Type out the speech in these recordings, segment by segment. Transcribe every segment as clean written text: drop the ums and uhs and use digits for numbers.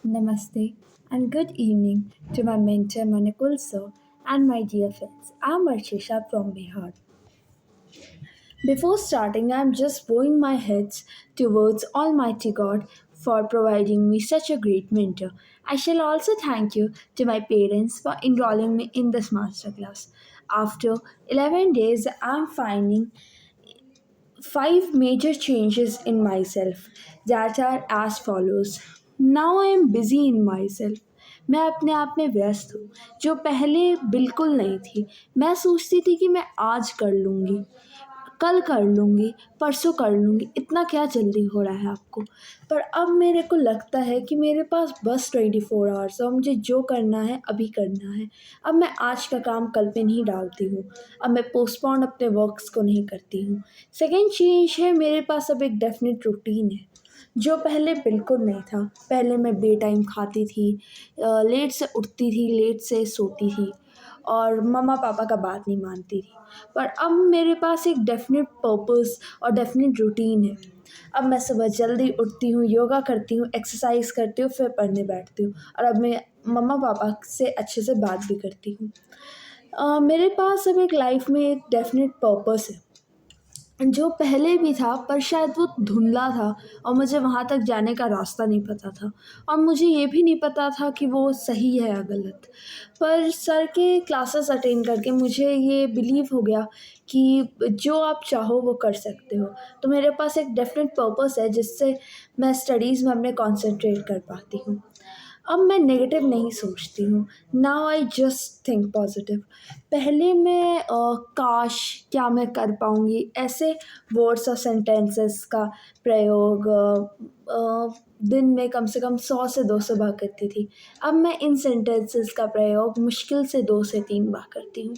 Namaste and good evening to my mentor Manakul sir and my dear friends. I'm Archisha from Bihar. Before starting, I'm just bowing my heads towards Almighty God for providing me such a great mentor. I shall also thank you to my parents for enrolling me in this masterclass. After 11 days, I'm finding five major changes in myself that are as follows. Now I am busy in myself. मैं अपने आप में व्यस्त हूँ जो पहले बिल्कुल नहीं थी। मैं सोचती थी कि मैं आज कर लूँगी, कल कर लूँगी, परसों कर लूँगी, इतना क्या जल्दी हो रहा है आपको। पर अब मेरे को लगता है कि मेरे पास बस 24 आवर्स है और मुझे जो करना है अभी करना है। अब मैं आज का काम कल पे नहीं डालती हूँ। अब मैं पोस्टपोन अपने वर्क्स को नहीं करती हूँ। सेकेंड चीज़ है, मेरे पास अब एक डेफिनेट रूटीन है जो पहले बिल्कुल नहीं था। पहले मैं बे टाइम खाती थी, लेट से उठती थी, लेट से सोती थी और मम्मा पापा का बात नहीं मानती थी। पर अब मेरे पास एक डेफिनेट पर्पस और डेफिनेट रूटीन है। अब मैं सुबह जल्दी उठती हूँ, योगा करती हूँ, एक्सरसाइज करती हूँ, फिर पढ़ने बैठती हूँ और अब मैं मम्मा पापा से अच्छे से बात भी करती हूँ। मेरे पास अब एक लाइफ में एक डेफिनेट पर्पस है जो पहले भी था, पर शायद वो धुंधला था और मुझे वहाँ तक जाने का रास्ता नहीं पता था और मुझे ये भी नहीं पता था कि वो सही है या गलत। पर सर के क्लासेस अटेंड करके मुझे ये बिलीव हो गया कि जो आप चाहो वो कर सकते हो। तो मेरे पास एक डेफिनेट पर्पस है जिससे मैं स्टडीज़ में अपने कॉन्सेंट्रेट कर पाती हूँ। अब मैं नेगेटिव नहीं सोचती हूँ। Now I just think positive. पहले मैं काश क्या मैं कर पाऊँगी ऐसे वर्ड्स और सेंटेंसेस का प्रयोग दिन में कम से कम 100 से 200 बार करती थी। अब मैं इन सेंटेंसेस का प्रयोग मुश्किल से 2 से 3 बार करती हूँ।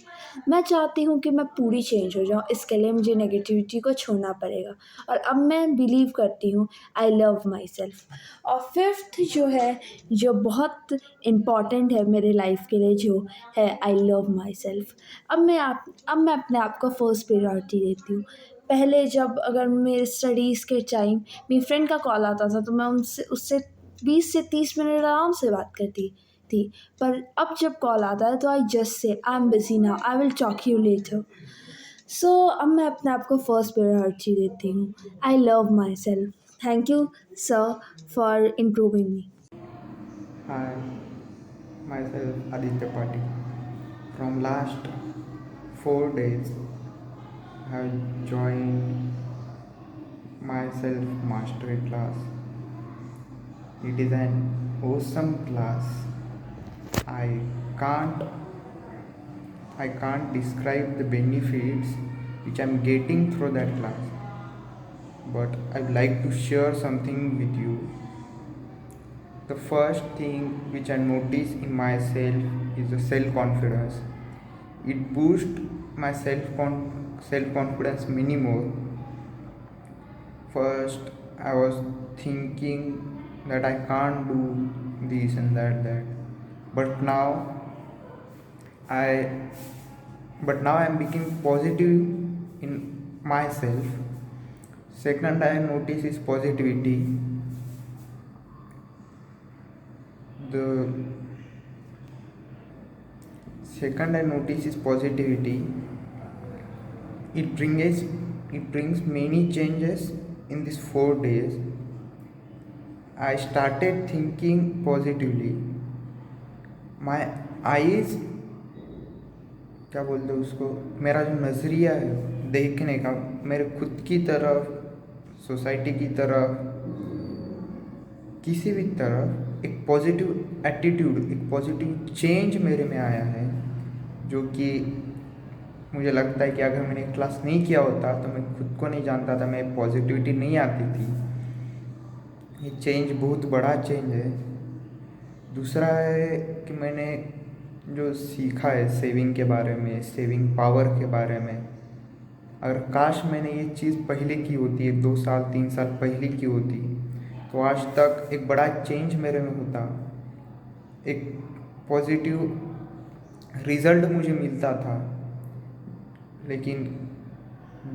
मैं चाहती हूँ कि मैं पूरी चेंज हो जाऊँ, इसके लिए मुझे नेगेटिविटी को छोड़ना पड़ेगा और अब मैं बिलीव करती हूँ आई लव माई सेल्फ। और फिफ्थ जो है, जो बहुत इम्पॉर्टेंट है मेरे लाइफ के लिए, जो है आई लव माई सेल्फ। अब मैं अपने आप को फर्स्ट प्रायोरिटी देती हूँ। पहले जब अगर मेरे स्टडीज़ के टाइम मेरी फ्रेंड का कॉल आता था तो मैं उनसे उससे 20 से 30 मिनट आराम से बात करती थी। पर अब जब कॉल आता है तो I just say I am busy now, I will talk you later. So अब मैं अपने आप को फर्स्ट प्रायोरिटी देती हूँ। I love myself. Thank you sir for improving me. Hi, myself Aditya Patil. From last 4 days, I have joined myself mastery class. It is an awesome class. I can't I can't describe the benefits which I'm getting through that class. But I'd like to share something with you. The first thing which I notice in myself is the self confidence. It boosts my self confidence many more. First, I was thinking that I can't do this and that, but I now I'm becoming positive in myself. Second, I notice is positivity. The second I notice is positivity. It brings it brings many changes in these 4 days. I started thinking positively. My eyes, क्या बोलते हैं उसको, मेरा जो नज़रिया है देखने का, मेरे खुद की तरफ, सोसाइटी की तरफ, किसी भी तरफ एक पॉजिटिव एटीट्यूड, एक पॉजिटिव चेंज मेरे में आया है। जो कि मुझे लगता है कि अगर मैंने क्लास नहीं किया होता तो मैं खुद को नहीं जानता था, मैं पॉजिटिविटी नहीं आती थी। ये चेंज बहुत बड़ा चेंज है। दूसरा है कि मैंने जो सीखा है सेविंग के बारे में, सेविंग पावर के बारे में, अगर काश मैंने ये चीज़ पहले की होती, 1 2 साल 3 साल पहले की होती, तो आज तक एक बड़ा चेंज मेरे में होता, एक पॉजिटिव रिजल्ट मुझे मिलता था। लेकिन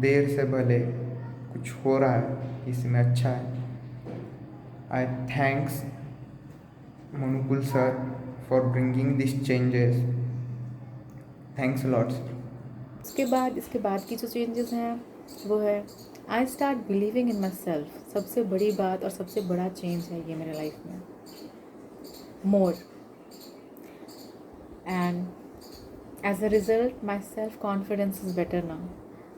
देर से भले कुछ हो रहा है, इसमें अच्छा है। I thanks Manukul sir, for bringing these changes. Thanks a lot, sir. इसके बाद की जो चेंजेस हैं वो है I start believing in my self. सबसे बड़ी बात और सबसे बड़ा चेंज है ये मेरे लाइफ में, more, and as a result my self confidence is better now.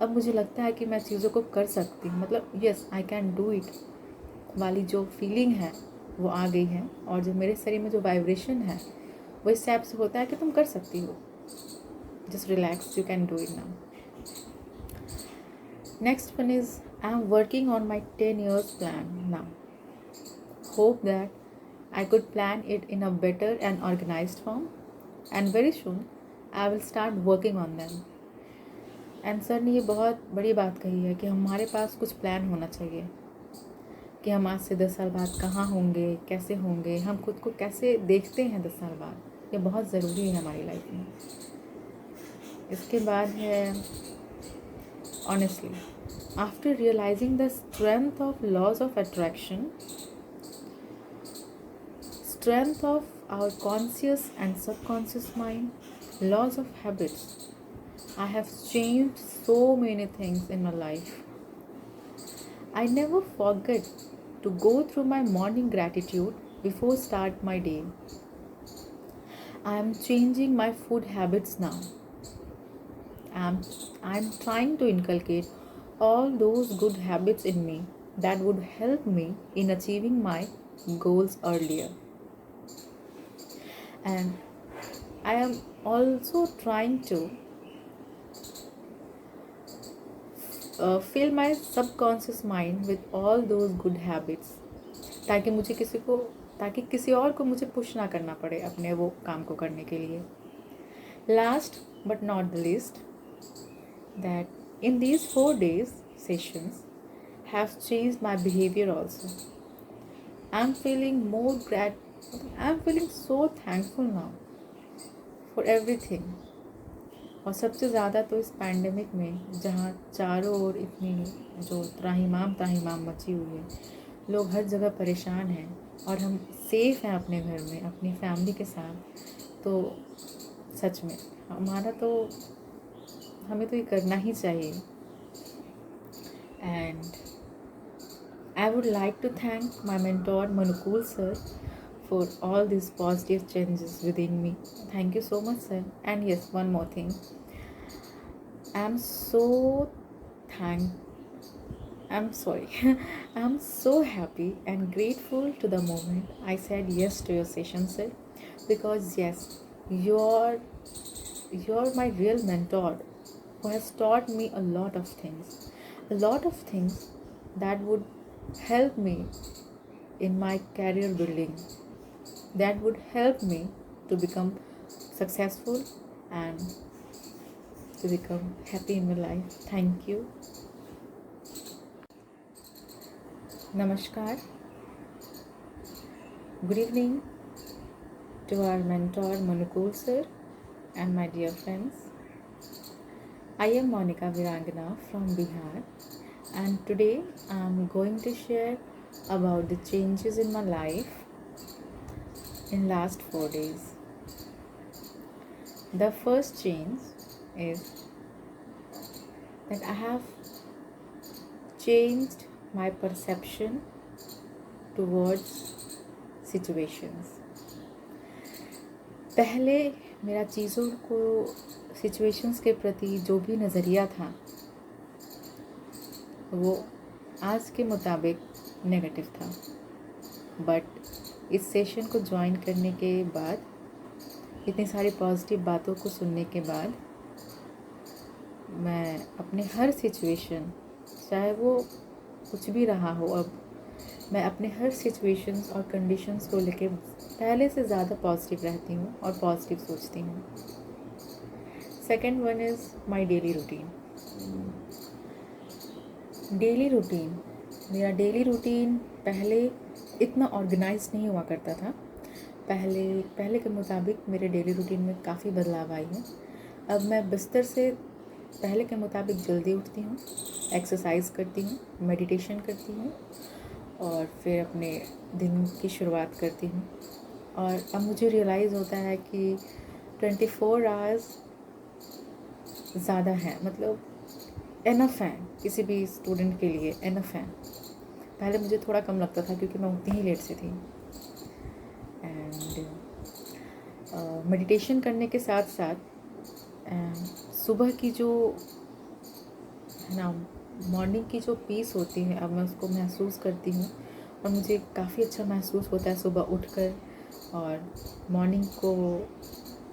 अब मुझे लगता है कि मैं चीज़ों को कर सकती हूँ, मतलब yes I can do it वाली जो फीलिंग है वो आ गई है। और जो मेरे शरीर में जो वाइब्रेशन है वो इस टाइप से होता है कि तुम कर सकती हो, just relax, you can do it now. Next one is I'm working on my 10 years plan now. Hope that I could plan it in a better and organized form, and very soon I will start working on them. And sir ने ये बहुत बड़ी बात कही है कि हमारे पास कुछ प्लान होना चाहिए कि हम आज से 10 साल बाद कहाँ होंगे, कैसे होंगे, हम खुद को कैसे देखते हैं 10 साल बाद। ये बहुत ज़रूरी है हमारी लाइफ में। इसके बाद है honestly, after realising the strength of laws of attraction, strength of our conscious and subconscious mind, laws of habits, I have changed so many things in my life. I never forget to go through my morning gratitude before start my day. I am changing my food habits now. I'm trying to inculcate all those good habits in me that would help me in achieving my goals earlier. And I am also trying to fill my subconscious mind with all those good habits ताकि किसी और को मुझे push ना करना पड़े अपने वो काम को करने के लिए. Last but not the least, that in these 4 days sessions have changed my behavior also. I'm feeling so thankful now for everything. और सबसे ज़्यादा तो इस पैंडमिक में जहाँ चारों ओर इतनी जो त्राहिमाम मची हुई है, लोग हर जगह परेशान हैं और हम सेफ़ हैं अपने घर में अपनी फैमिली के साथ, तो सच में हमें तो ये करना ही चाहिए. And I would like to thank my mentor Manukul sir for all these positive changes within me. Thank you so much, sir. And yes, one more thing. I'm so I'm so happy and grateful to the moment I said yes to your session, sir, because yes, you're my real mentor who has taught me a lot of things that would help me in my career building, that would help me to become successful and to become happy in my life. Thank you. Namaskar. Good evening to our mentor Manukul sir and my dear friends. I am Monica Virangana from Bihar, and today I am going to share about the changes in my life in last 4 days. The first change is that I have changed my perception towards situations. पहले मेरा चीज़ों को situations के प्रति जो भी नज़रिया था वो आज के मुताबिक नेगेटिव था, बट इस सेशन को ज्वाइन करने के बाद, इतनी सारी पॉजिटिव बातों को सुनने के बाद, मैं अपने हर सिचुएशन, चाहे वो कुछ भी रहा हो, अब मैं अपने हर सिचुएशंस और कंडीशंस को लेके पहले से ज़्यादा पॉजिटिव रहती हूँ और पॉजिटिव सोचती हूँ. Second one is my daily routine. मेरा डेली रूटीन पहले इतना ऑर्गेनाइज नहीं हुआ करता था. पहले के मुताबिक मेरे डेली रूटीन में काफ़ी बदलाव आई है. अब मैं बिस्तर से पहले के मुताबिक जल्दी उठती हूँ, एक्सरसाइज करती हूँ, मेडिटेशन करती हूँ और फिर अपने दिन की शुरुआत करती हूँ. और अब मुझे रियलाइज़ होता है कि 24 आवर्स ज़्यादा है, मतलब इनफ है किसी भी स्टूडेंट के लिए, इनफ है। पहले मुझे थोड़ा कम लगता था क्योंकि मैं उतनी ही लेट से थी। एंड मेडिटेशन करने के साथ साथ सुबह की जो है ना, मॉर्निंग की जो पीस होती है, अब मैं उसको महसूस करती हूँ और मुझे काफ़ी अच्छा महसूस होता है सुबह उठकर और मॉर्निंग को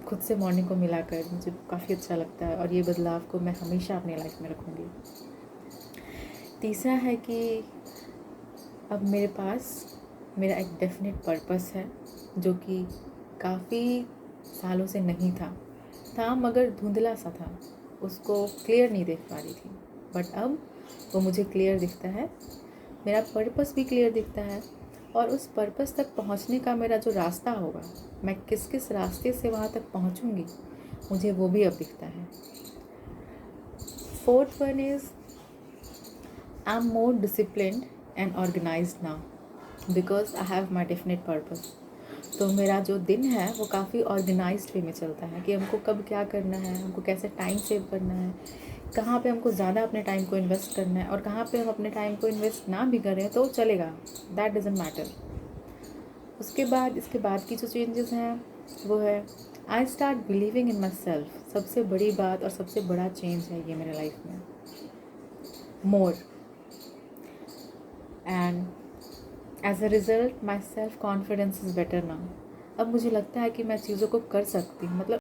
खुद से मॉर्निंग को मिलाकर मुझे काफ़ी अच्छा लगता है और ये बदलाव को मैं हमेशा अपनी लाइफ में रखूँगी। तीसरा है कि अब मेरे पास मेरा एक डेफिनेट पर्पस है जो कि काफ़ी सालों से नहीं था मगर धुंधला सा था, उसको क्लियर नहीं देख पा रही थी, बट अब वो मुझे क्लियर दिखता है। मेरा पर्पस भी क्लियर दिखता है और उस पर्पस तक पहुंचने का मेरा जो रास्ता होगा, मैं किस किस रास्ते से वहाँ तक पहुंचूंगी, मुझे वो भी अब दिखता है। Fourth one is I am more disciplined and organised now because I have my definite purpose. तो मेरा जो दिन है वो काफ़ी ऑर्गेनाइज्ड वे में चलता है कि हमको कब क्या करना है, हमको कैसे टाइम सेव करना है, कहाँ पे हमको ज़्यादा अपने टाइम को इन्वेस्ट करना है और कहाँ पे हम अपने टाइम को इन्वेस्ट ना भी करें तो चलेगा, दैट डजंट मैटर। उसके बाद इसके बाद की जो चेंजेस हैं वो है I start believing in my self. सबसे बड़ी बात और सबसे बड़ा चेंज है ये मेरे लाइफ में, more, and as a result my self confidence is better now. अब मुझे लगता है कि मैं चीज़ों को कर सकती हूँ, मतलब